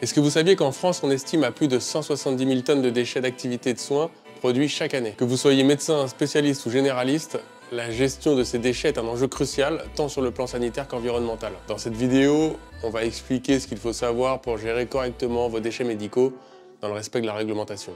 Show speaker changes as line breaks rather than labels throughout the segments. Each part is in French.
Est-ce que vous saviez qu'en France, on estime à plus de 170 000 tonnes de déchets d'activités de soins produits chaque année? Que vous soyez médecin, spécialiste ou généraliste, la gestion de ces déchets est un enjeu crucial, tant sur le plan sanitaire qu'environnemental. Dans cette vidéo, on va expliquer ce qu'il faut savoir pour gérer correctement vos déchets médicaux dans le respect de la réglementation.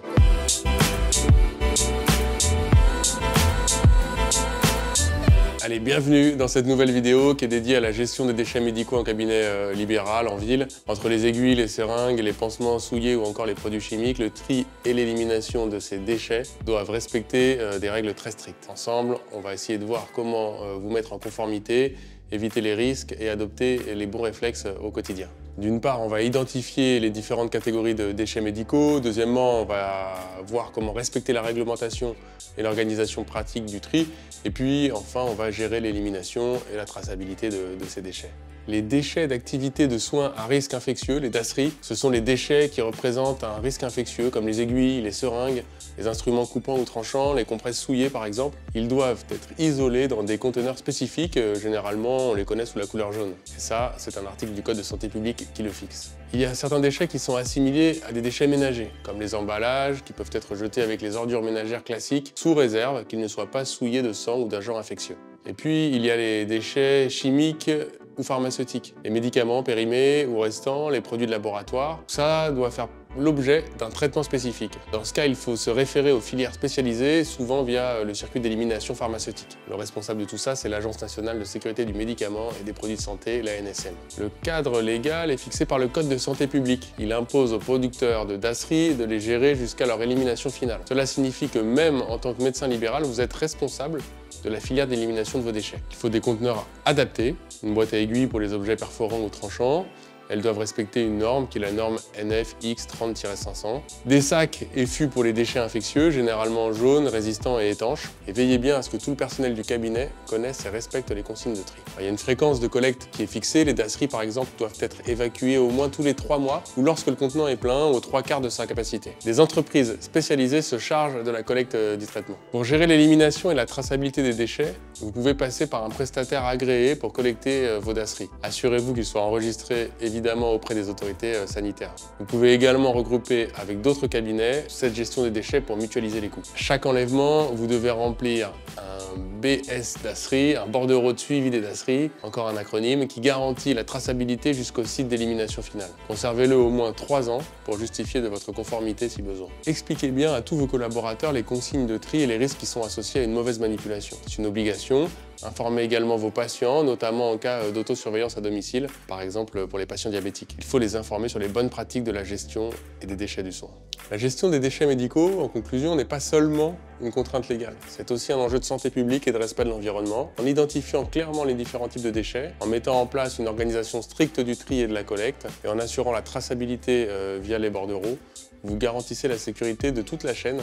Allez, bienvenue dans cette nouvelle vidéo qui est dédiée à la gestion des déchets médicaux en cabinet libéral, en ville. Entre les aiguilles, les seringues, les pansements souillés ou encore les produits chimiques, le tri et l'élimination de ces déchets doivent respecter des règles très strictes. Ensemble, on va essayer de voir comment vous mettre en conformité, éviter les risques et adopter les bons réflexes au quotidien. D'une part, on va identifier les différentes catégories de déchets médicaux. Deuxièmement, on va voir comment respecter la réglementation et l'organisation pratique du tri. Et puis, enfin, on va gérer l'élimination et la traçabilité de ces déchets. Les déchets d'activités de soins à risque infectieux, les DASRI, ce sont les déchets qui représentent un risque infectieux, comme les aiguilles, les seringues, les instruments coupants ou tranchants, les compresses souillées par exemple. Ils doivent être isolés dans des conteneurs spécifiques, généralement on les connaît sous la couleur jaune. Et ça, c'est un article du Code de santé publique qui le fixe. Il y a certains déchets qui sont assimilés à des déchets ménagers, comme les emballages, qui peuvent être jetés avec les ordures ménagères classiques, sous réserve qu'ils ne soient pas souillés de sang ou d'agents infectieux. Et puis, il y a les déchets chimiques ou pharmaceutiques, les médicaments périmés ou restants, les produits de laboratoire. Ça doit faire l'objet d'un traitement spécifique. Dans ce cas, il faut se référer aux filières spécialisées, souvent via le circuit d'élimination pharmaceutique. Le responsable de tout ça, c'est l'Agence nationale de sécurité du médicament et des produits de santé, l'ANSM. Le cadre légal est fixé par le Code de santé publique. Il impose aux producteurs de DASRI de les gérer jusqu'à leur élimination finale. Cela signifie que même en tant que médecin libéral, vous êtes responsable de la filière d'élimination de vos déchets. Il faut des conteneurs adaptés, une boîte à aiguilles pour les objets perforants ou tranchants. Elles doivent respecter une norme qui est la norme NF-X 30-500. Des sacs et fûts pour les déchets infectieux, généralement jaunes, résistants et étanches. Et veillez bien à ce que tout le personnel du cabinet connaisse et respecte les consignes de tri. Il y a une fréquence de collecte qui est fixée. Les DASRI, par exemple, doivent être évacués au moins tous les 3 mois ou lorsque le contenant est plein, aux 3/4 de sa capacité. Des entreprises spécialisées se chargent de la collecte du traitement. Pour gérer l'élimination et la traçabilité des déchets, vous pouvez passer par un prestataire agréé pour collecter vos DASRI. Assurez-vous qu'il soit enregistré évidemment auprès des autorités sanitaires. Vous pouvez également regrouper avec d'autres cabinets cette gestion des déchets pour mutualiser les coûts. Chaque enlèvement, vous devez remplir un BS DASRI, un bordereau de suivi des DASRI, encore un acronyme, qui garantit la traçabilité jusqu'au site d'élimination finale. Conservez-le au moins 3 ans pour justifier de votre conformité si besoin. Expliquez bien à tous vos collaborateurs les consignes de tri et les risques qui sont associés à une mauvaise manipulation. C'est une obligation. Informez également vos patients, notamment en cas d'autosurveillance à domicile, par exemple pour les patients diabétiques. Il faut les informer sur les bonnes pratiques de la gestion et des déchets du soin. La gestion des déchets médicaux, en conclusion, n'est pas seulement une contrainte légale. C'est aussi un enjeu de santé publique et de respect de l'environnement. En identifiant clairement les différents types de déchets, en mettant en place une organisation stricte du tri et de la collecte, et en assurant la traçabilité via les bordereaux, vous garantissez la sécurité de toute la chaîne,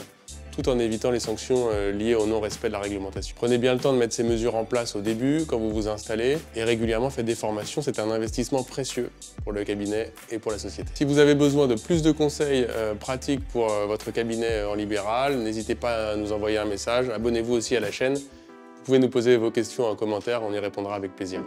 tout en évitant les sanctions liées au non-respect de la réglementation. Prenez bien le temps de mettre ces mesures en place au début, quand vous vous installez, et régulièrement faites des formations. C'est un investissement précieux pour le cabinet et pour la société. Si vous avez besoin de plus de conseils pratiques pour votre cabinet en libéral, n'hésitez pas à nous envoyer un message. Abonnez-vous aussi à la chaîne. Vous pouvez nous poser vos questions en commentaire, on y répondra avec plaisir.